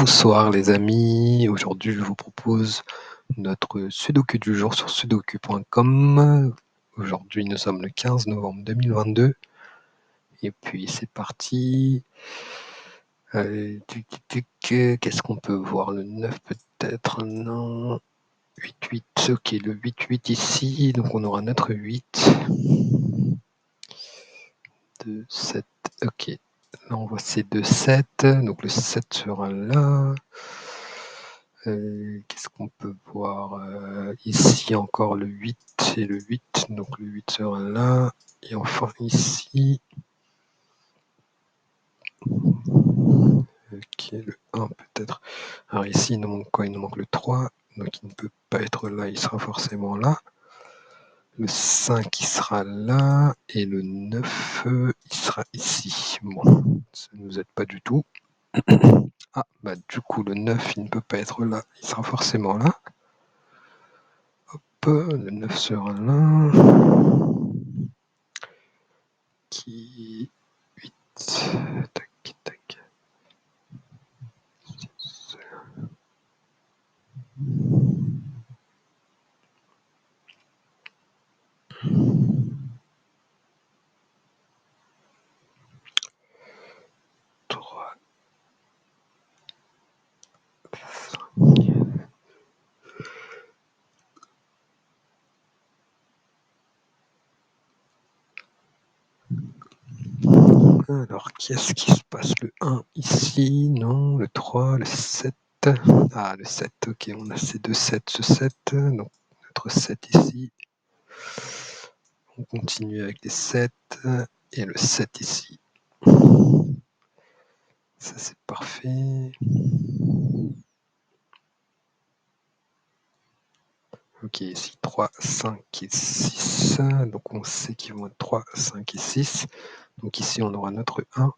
Bonsoir les amis, aujourd'hui je vous propose notre sudoku du jour sur sudoku.com. Aujourd'hui nous sommes le 15 novembre 2022 et puis c'est parti. Qu'est-ce qu'on peut voir? Le 9 peut-être? Non. 8-8, ok, le 8-8 ici, donc on aura notre 8. 2, 7, ok. Là on voit ces 2 7, donc le 7 sera là. Qu'est-ce qu'on peut voir? Ici encore le 8 et le 8, donc le 8 sera là. Et enfin ici, ok, le 1 peut-être. Alors ici, il nous manque quoi? Il nous manque le 3, donc il ne peut pas être là, il sera forcément là. Le 5, il sera là, et le 9, il sera ici. Bon, ça ne nous aide pas du tout. Ah, bah du coup, le 9, il ne peut pas être là, il sera forcément là. Hop, le 9 sera là. Qui 8, tac, tac. 3, 5. Alors, qu'est-ce qui se passe? Le 1 ici, non, le 3, le 7. Ah, le 7, ok, on a ces deux 7, ce 7, donc notre 7 ici. On continue avec les 7 et le 7 ici. Ça, c'est parfait. Ok, ici 3, 5 et 6. Donc on sait qu'ils vont être 3, 5 et 6. Donc ici, on aura notre 1.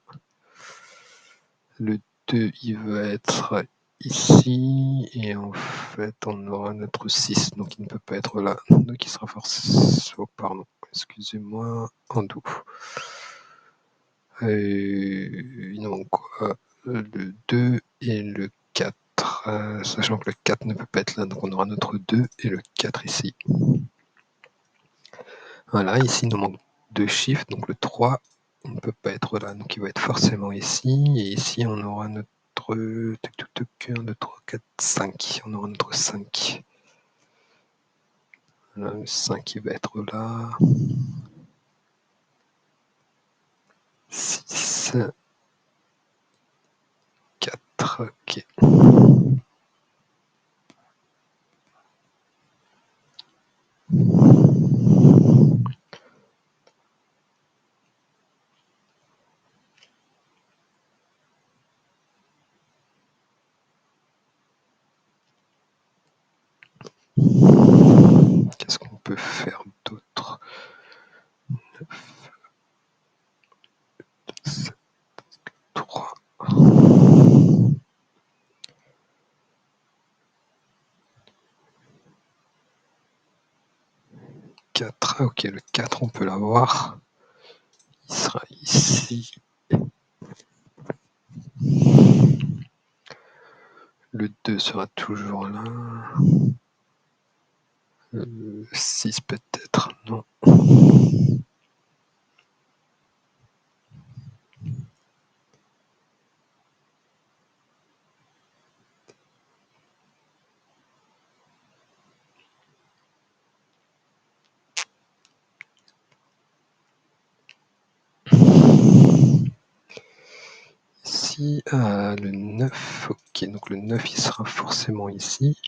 Le 2, il va être ici. Et en fait, on aura notre 6. Donc il ne peut pas être là. Donc il sera forcément... Oh, pardon, excusez-moi. En doux. Il nous manque quoi? Le 2 et le 4. Sachant que le 4 ne peut pas être là. Donc on aura notre 2 et le 4 ici. Voilà, ici il nous manque 2 chiffres. Donc le 3, il ne peut pas être là. Donc il va être forcément ici. Et ici, on aura notre 1, 2, 3, 4, 5. On aura notre 5. Voilà, le 5, il va être là. 6, 4, ok. Qu'est-ce qu'on peut faire d'autre? 7, 3. 4, ok, le 4, on peut l'avoir. Il sera ici. Le 2 sera toujours là. 6 peut-être, non. Ici, le 9, ok, donc le 9, il sera forcément ici.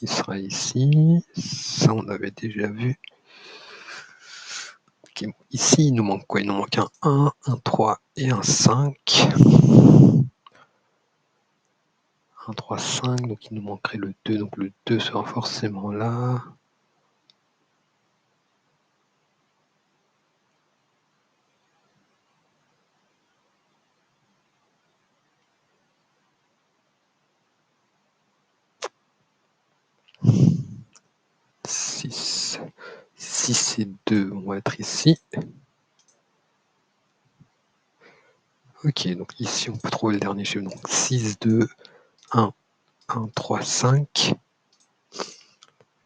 Il sera ici. Ça, on avait déjà vu. Okay, bon, ici, il nous manque quoi? Il nous manque un 1, un 3 et un 5. 1, 3, 5, donc il nous manquerait le 2, donc le 2 sera forcément là. Six et 2 vont être ici. Ok, donc ici on peut trouver le dernier chiffre. Donc 6, 2, 1, 1, 3, 5.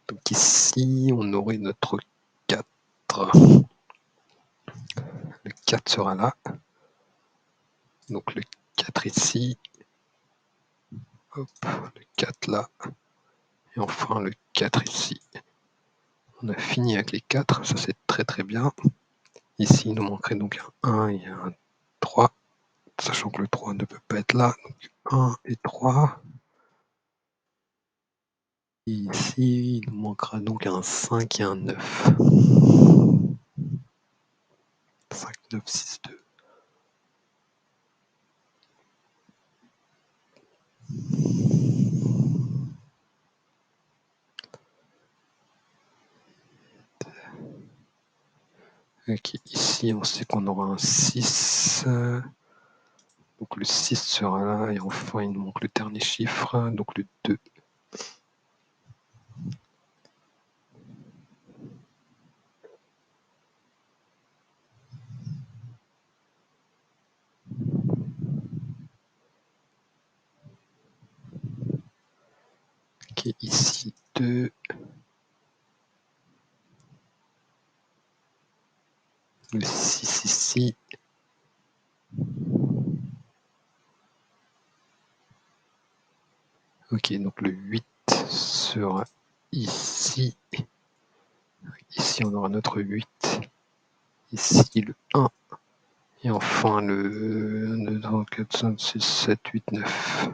Donc ici on aurait notre 4. Le 4 sera là. Donc le 4 ici. Hop, le 4 là. Et enfin le 4 ici. On a fini avec les 4, ça c'est très très bien. Ici il nous manquerait donc un 1 et un 3, sachant que le 3 ne peut pas être là. Donc 1 et 3. Et ici il nous manquera donc un 5 et un 9. 5, 9, 6, 2. Ok, ici on sait qu'on aura un 6. Donc le 6 sera là. Et enfin il nous manque le dernier chiffre, donc le 2. Ok, ici 2. Le 6 ici. Ok, donc le 8 sera ici. Ici, on aura notre 8. Ici, le 1. Et enfin, le 2, 3, 4, 5, 6, 7, 8, 9.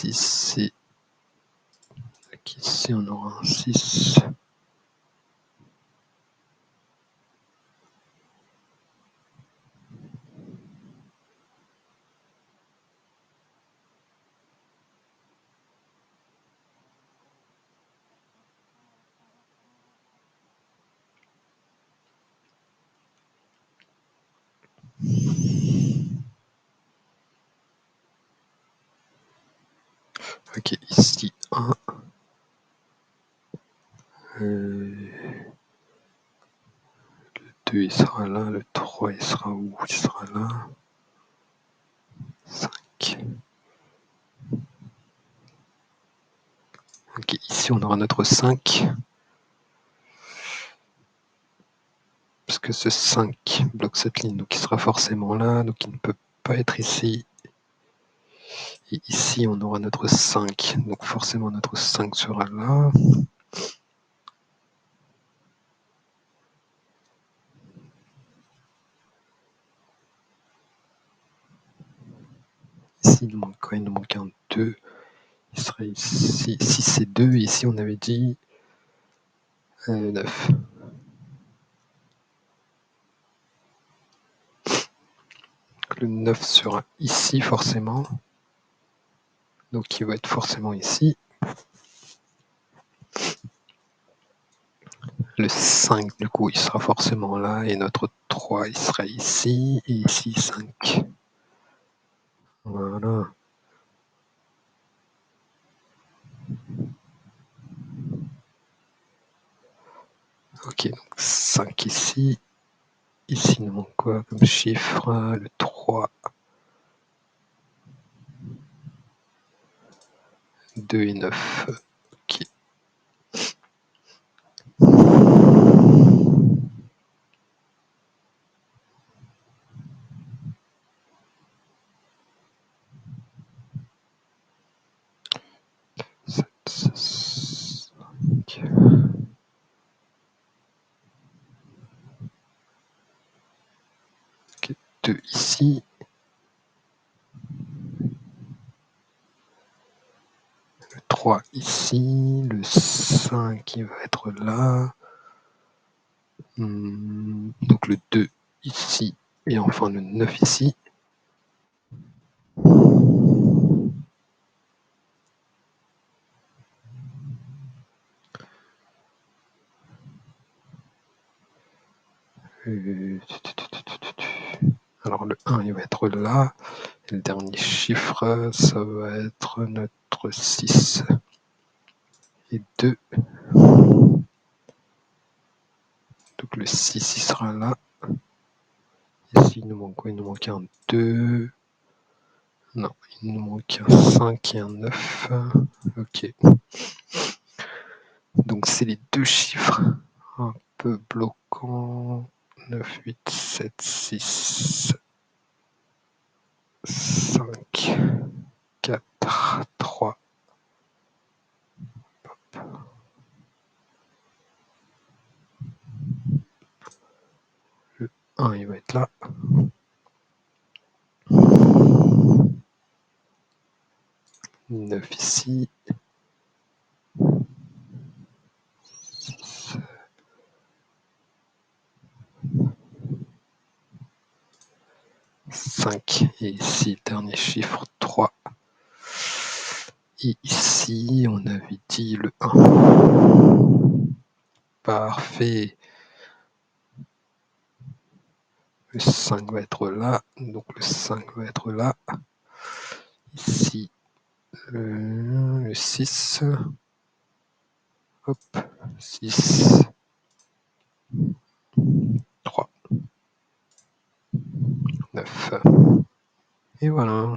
Ici, ici, on aura un 6. Ok, ici, 1. Le 2, il sera là. Le 3, il sera où? Il sera là. 5. Ok, ici, on aura notre 5. Parce que ce 5 bloque cette ligne, donc il sera forcément là. Donc il ne peut pas être ici. Et ici, on aura notre 5. Donc forcément, notre 5 sera là. Ici, il nous manque quoi? Il nous manque un 2. Il serait ici. 6 et 2. Ici, on avait dit 9. Le 9 sera ici, forcément. Donc, il va être forcément ici. Le 5, du coup, il sera forcément là. Et notre 3, il sera ici. Et ici, 5. Voilà. Ok, donc 5 ici. Ici, il nous manque quoi comme chiffre? Le 3. 2 et 9. Ok. 7, 6, 5. 2 ici. Le 3 ici. Le 5, il va être là. Donc le 2 ici. Et enfin le 9 ici. Alors le 1 il va être là. Et le dernier chiffre, ça va être notre 6 et 2. Donc le 6 il sera là. Ici il nous manque quoi? Il nous manque un 2. Non, il nous manque un 5 et un 9. Ok. Donc c'est les deux chiffres un peu bloquants. 9, 8, 7, 6, 5, 4, 3. Le 1 il va être là. 9 ici. 6. 5 et ici, dernier chiffre 3. Et ici, on avait dit le 1. Parfait. Le 5 va être là, donc le 5 va être là. Ici, le 6. Hop, 6, 3, 9. Et voilà.